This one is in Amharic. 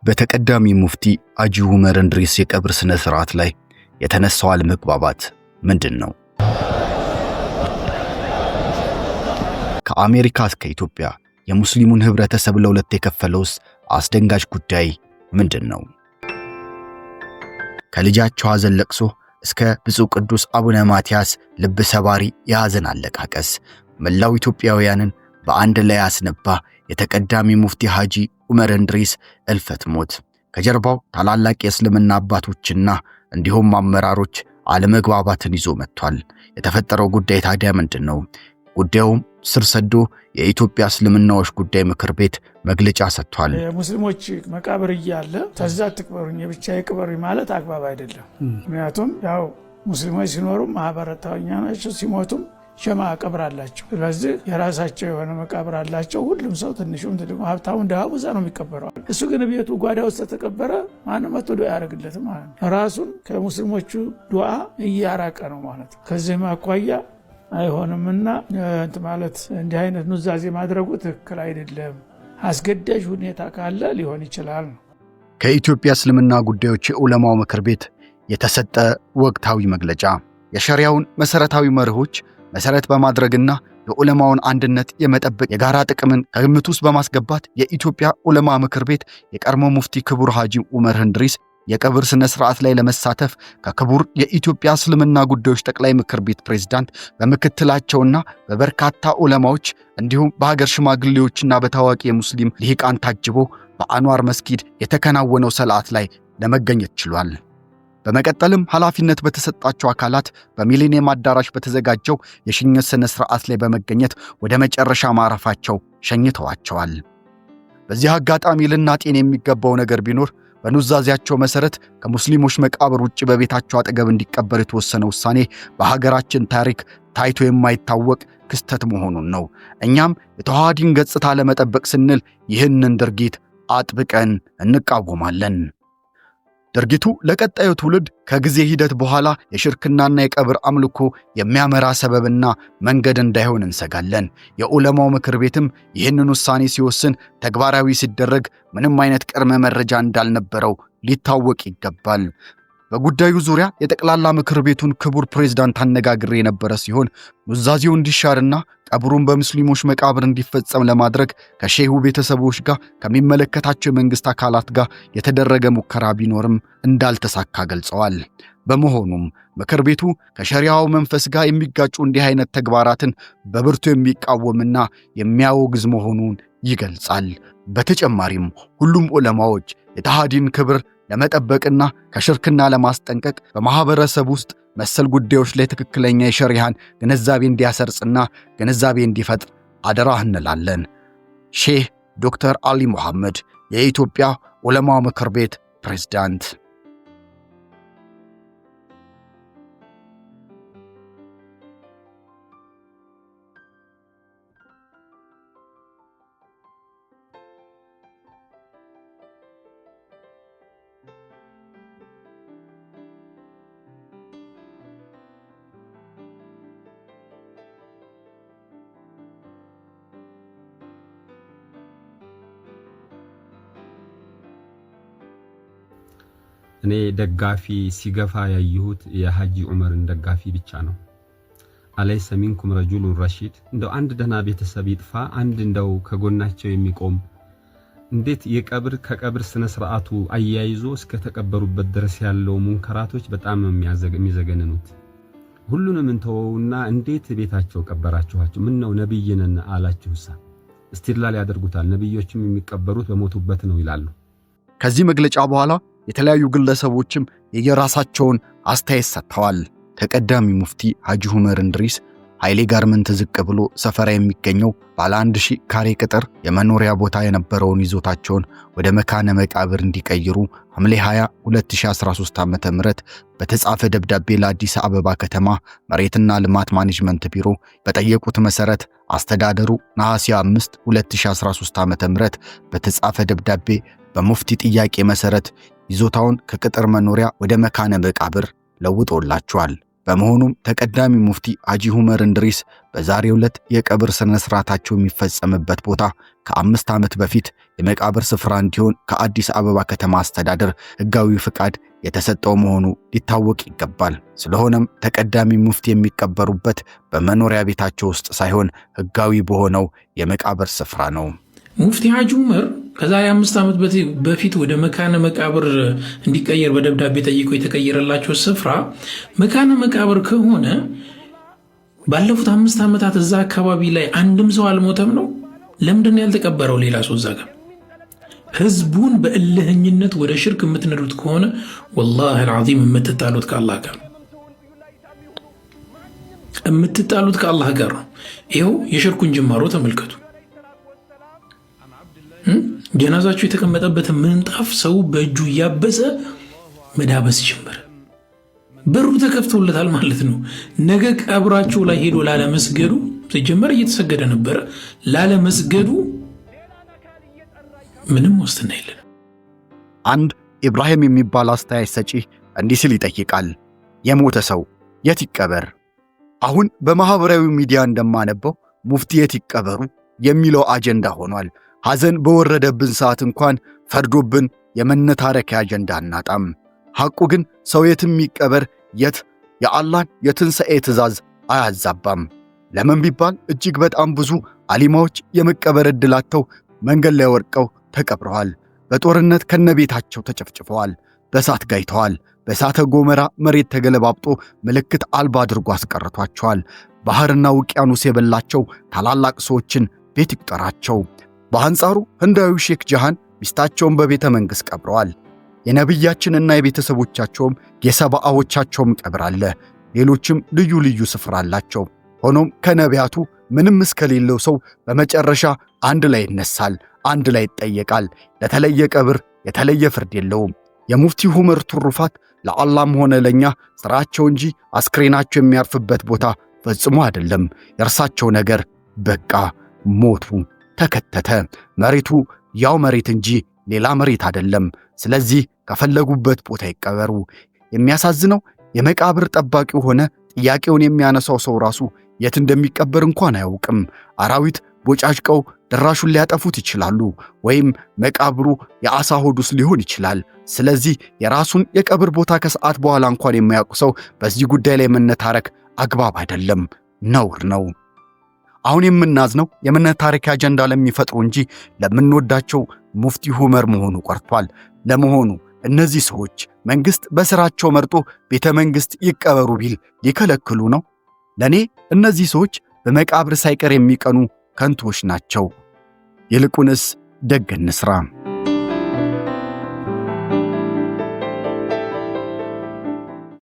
በተቀዳሚ ሙፍቲ ሐጂ ዑመር እንድሪስ የቀብር ስነ ስርዓት ላይ የተነሳው አለመግባባት ምንድነው? ከአሜሪካ እስከ ኢትዮጵያ የሙስሊሙን ህብረተሰብ ለሁለት የከፈለውስ አስደንጋጭ ጉዳይ ምንድነው? ከልጃቸው ሐዘን ለቅሶ እስከ ብፁዕ ቅዱስ አቡነ ማትያስ ልብ ሰባሪ የሐዘን አለቃቀስ መላው ኢትዮጵያውያንን በአንድ ላይ አስነባ የተቀዳሚ ሙፍቲ ሐጂ ዑመር እንድሪስ እልፈት ሞት ከጀርባው ታላላቅ የእስልምና አባቶችና እንዲሁም አመራሮች አለመግባባትን ይዞ መጥቷል። የተፈጠረው ጉዳይ ታዲያ ምንድነው? ጉዳዩም ስር ሰዶ የኢትዮጵያ እስልምናዎች ጉዳይ ምክር ቤት መግለጫ ሰጥቷል። ሙስሊሞች መቃብር እያለ ተዛ ተቅበሩኝ ብቻ ይቅበሩኝ ማለት አግባብ አይደለም። ምክንያቱም ያው ሙስሊሞች ሲኖሩ ማህበረታውኛ ናቸው፣ ሲሞቱም ሸማ ቀብር አላቸው። ስለዚህ የራሳቸው የሆነ መቃብር አላቸው። ሁሉም ሰው ትንሹም ትልቁ ሀብታሙም ደሃው እዛ ነው የሚቀበረው። እሱ ግን ቤቱ ጓዳ ውስጥ ተቀበረ ማንም መጥቶ ዱዓ ያደርግለትም ማለት ነው። ራሱን ከሙስሊሞቹ ዱዓ እያራቀ ነው ማለት ነው። ከዚህም አኳያ አይሆንምና ማለት እንዲህ አይነት ኑዛዜ ማድረጉ ትክክል አይደለም። አስገዳጅ ሁኔታ ካለ ሊሆን ይችላል። ከኢትዮጵያ እስልምና ጉዳዮች የዑለማው ምክር ቤት የተሰጠ ወቅታዊ መግለጫ የሸሪዓውን መሰረታዊ መርሆች መሰረት በማድረግና የዑለማውን አንድነት የመጠበቅ የጋራ ጥቅምን ከግምት ውስጥ በማስገባት የኢትዮጵያ ዑለማ ምክር ቤት የቀድሞ ሙፍቲ ክቡር ሐጂ ዑመር እንድሪስ የቀብር ስነ ስርዓት ላይ ለመሳተፍ ከክቡር የኢትዮጵያ እስልምና ጉዳዮች ጠቅላይ ምክር ቤት ፕሬዝዳንት በመከተላቸውና በበርካታ ዑለማዎች እንዲሁም በሀገር ሽማግሌዎችና በታዋቂ የሙስሊም ሊቃን ታጅቦ በአንዋር መስጊድ የተከናወነው ሰላት ላይ ለመገኘት ችሏል። በመቀጠልም ኃላፊነት በተሰጣቸው አካላት በሚሊኒየም አዳራሽ በተዘጋጀው የሽኝት ስነ ስርዓት ላይ በመገኘት ወደ መጨረሻ ማረፋቸው ሸኝተዋቸዋል። በዚህ አጋጣሚ ልናጤን የሚገባው ነገር ቢኖር በኑዛዜያቸው መሰረት ከሙስሊሞች መቃብር ውጭ በቤታቸው አጠገብ እንዲቀበር የተወሰነ ውሳኔ በሀገራችን ታሪክ ታይቶ የማይታወቅ ክስተት መሆኑን ነው። እኛም የተዋሃዲን ገጽታ ለመጠበቅ ስንል ይህንን ድርጊት አጥብቀን እንቃወማለን። ድርጊቱ ለቀጣዩ ትውልድ ከጊዜ ሂደት በኋላ የሽርክናና የቀብር አምልኮ የሚያመራ ሰበብና መንገድ እንዳይሆን እንሰጋለን። የዑለማው ምክር ቤትም ይህንን ውሳኔ ሲወስን ተግባራዊ ሲደረግ ምንም አይነት ቅድመ መረጃ እንዳልነበረው ሊታወቅ ይገባል። በጉዳዩ ዙሪያ የጠቅላላ ምክር ቤቱን ክቡር ፕሬዝዳንት አነጋግሬ የነበረ ሲሆን ኑዛዜው እንዲሻርና ቀብሩን በሙስሊሞች መቃብር እንዲፈጸም ለማድረግ ከሼሁ ቤተሰቦች ጋር ከሚመለከታቸው የመንግስት አካላት ጋር የተደረገ ሙከራ ቢኖርም እንዳልተሳካ ገልጸዋል። በመሆኑም ምክር ቤቱ ከሸሪዓው መንፈስ ጋር የሚጋጩ እንዲህ አይነት ተግባራትን በብርቱ የሚቃወምና የሚያወግዝ መሆኑን ይገልጻል። በተጨማሪም ሁሉም ዑለማዎች የተሃዲን ክብር ለመጠበቅና ከሽርክና ለማስጠንቀቅ በማህበረሰብ ውስጥ መሰል ጉዳዮች ላይ ትክክለኛ የሸሪዓን ግንዛቤ እንዲያሰርጽና ግንዛቤ እንዲፈጥር አደራ እንላለን። ሼህ ዶክተር አሊ ሙሐመድ የኢትዮጵያ ዑለማ ምክር ቤት ፕሬዝዳንት። እኔ ደጋፊ ሲገፋ ያየሁት የሐጂ ዑመርን ደጋፊ ብቻ ነው። አለይሰ ሚንኩም ረጁሉን ረሺድ። እንደው አንድ ደህና ቤተሰብ ይጥፋ፣ አንድ እንደው ከጎናቸው የሚቆም እንዴት የቀብር ከቀብር ስነ ስርዓቱ አያይዞ እስከ ተቀበሩበት ድረስ ያለው ሙንከራቶች በጣም የሚዘገንኑት። ሁሉንም እንተውና እንዴት ቤታቸው ቀበራችኋቸው? ምን ነው ነብይ ነን አላችሁሳ? እስቲድላል ያደርጉታል። ነብዮችም የሚቀበሩት በሞቱበት ነው ይላሉ። ከዚህ መግለጫ በኋላ የተለያዩ ግለሰቦችም የየራሳቸውን አስተያየት ሰጥተዋል። ተቀዳሚ ሙፍቲ ሐጂ ዑመር እንድሪስ ኃይሌ ጋርመንት ዝቅ ብሎ ሰፈራ የሚገኘው ባለ 1000 ካሬ ቅጥር የመኖሪያ ቦታ የነበረውን ይዞታቸውን ወደ መካነ መቃብር እንዲቀይሩ ሐምሌ 20 2013 ዓ.ም በተጻፈ ደብዳቤ ለአዲስ አበባ ከተማ መሬትና ልማት ማኔጅመንት ቢሮ በጠየቁት መሰረት አስተዳደሩ ነሐሴ 5 2013 ዓ.ም በተጻፈ ደብዳቤ በሙፍቲ ጥያቄ መሰረት ይዞታውን ከቅጥር መኖሪያ ወደ መካነ መቃብር ለውጦላቸዋል። በመሆኑም ተቀዳሚ ሙፍቲ ሐጂ ዑመር እንድሪስ በዛሬው ዕለት የቀብር ስነ ስርዓታቸው የሚፈጸምበት ቦታ ከ5 ዓመት በፊት የመቃብር ስፍራ እንዲሆን ከአዲስ አበባ ከተማ አስተዳደር ሕጋዊ ፍቃድ የተሰጠው መሆኑ ሊታወቅ ይገባል። ስለሆነም ተቀዳሚ ሙፍቲ የሚቀበሩበት በመኖሪያ ቤታቸው ውስጥ ሳይሆን ሕጋዊ በሆነው የመቃብር ስፍራ ነው። ሙፍቲ ሐጂ ዑመር ከዛሬ 5 ዓመት በፊት ወደ መካነ መቃብር እንዲቀየር በደብዳቤ ጠይቀው የተቀየረላቸው ስፍራ መካነ መቃብር ከሆነ ባለፉት 5 ዓመታት እዛ አካባቢ ላይ አንድም ሰው አልሞተም ነው? ለምንድን ነው ያልተቀበረው ሌላ ሰው እዛ ጋር? ህዝቡን በእልህኝነት ወደ ሽርክ የምትነዱት ከሆነ ወላሂ አልዓዚም የምትጣሉት ከአላህ ጋር ነው። ይኸው የሽርኩን ጅማሮ ተመልከቱ። ጀናዛቸው የተቀመጠበትን ምንጣፍ ሰው በእጁ እያበሰ መዳበስ ጀመረ። በሩ ተከፍቶለታል ማለት ነው። ነገ ቀብራቸው ላይ ሄዶ ላለመስገዱ ሲጀመር እየተሰገደ ነበረ። ላለመስገዱ ምንም ዋስትና የለም። አንድ ኢብራሂም የሚባል አስተያየት ሰጪ እንዲህ ሲል ይጠይቃል፣ የሞተ ሰው የት ይቀበር? አሁን በማህበራዊ ሚዲያ እንደማነበው ሙፍቲ የት ይቀበሩ የሚለው አጀንዳ ሆኗል። ሐዘን በወረደብን ሰዓት እንኳን ፈርዶብን የመነታረኪያ አጀንዳ አናጣም። ሐቁ ግን ሰው የትም ይቀበር የት የአላህን የትንሣኤ ትእዛዝ አያዛባም። ለምን ቢባል እጅግ በጣም ብዙ አሊማዎች የመቀበር ዕድላቸው መንገድ ላይ ወርቀው ተቀብረዋል። በጦርነት ከነቤታቸው ተጨፍጭፈዋል። በእሳት ጋይተዋል። በእሳተ ገሞራ መሬት ተገለባብጦ ምልክት አልባ አድርጎ አስቀርቷቸዋል። ባህርና ውቅያኖስ የበላቸው ታላላቅ ሰዎችን ቤት ይቁጠራቸው። በአንጻሩ ህንዳዊ ሼክ ጃሃን ሚስታቸውን በቤተ መንግሥት ቀብረዋል። የነቢያችንና የቤተሰቦቻቸውም የሰባዎቻቸውም ቀብር አለ። ሌሎችም ልዩ ልዩ ስፍራ አላቸው። ሆኖም ከነቢያቱ ምንም እስከሌለው ሰው በመጨረሻ አንድ ላይ ይነሳል፣ አንድ ላይ ይጠየቃል። ለተለየ ቀብር የተለየ ፍርድ የለውም። የሙፍቲ ዑመር ትሩፋት ለአላህም ሆነ ለኛ ስራቸው እንጂ አስክሬናቸው የሚያርፍበት ቦታ ፈጽሞ አይደለም። የእርሳቸው ነገር በቃ ሞቱ፣ ተከተተ። መሬቱ ያው መሬት እንጂ ሌላ መሬት አይደለም። ስለዚህ ከፈለጉበት ቦታ ይቀበሩ። የሚያሳዝነው የመቃብር ጠባቂው ሆነ ጥያቄውን የሚያነሳው ሰው ራሱ የት እንደሚቀበር እንኳን አያውቅም። አራዊት ቦጫጭቀው ድራሹን ሊያጠፉት ይችላሉ፣ ወይም መቃብሩ የአሳ ሆድ ውስጥ ሊሆን ይችላል። ስለዚህ የራሱን የቀብር ቦታ ከሰዓት በኋላ እንኳን የማያውቁ ሰው በዚህ ጉዳይ ላይ መነታረክ አግባብ አይደለም፣ ነውር ነው። አሁን የምናዝነው የመነታረክ አጀንዳ ለሚፈጥሩ እንጂ ለምንወዳቸው ሙፍቲ ዑመር መሆኑ ቀርቷል። ለመሆኑ እነዚህ ሰዎች መንግስት በስራቸው መርጦ ቤተ መንግስት ይቀበሩ ቢል ሊከለክሉ ነው? ለኔ እነዚህ ሰዎች በመቃብር ሳይቀር የሚቀኑ ከንቶች ናቸው። ይልቁንስ ደግ እንስራ።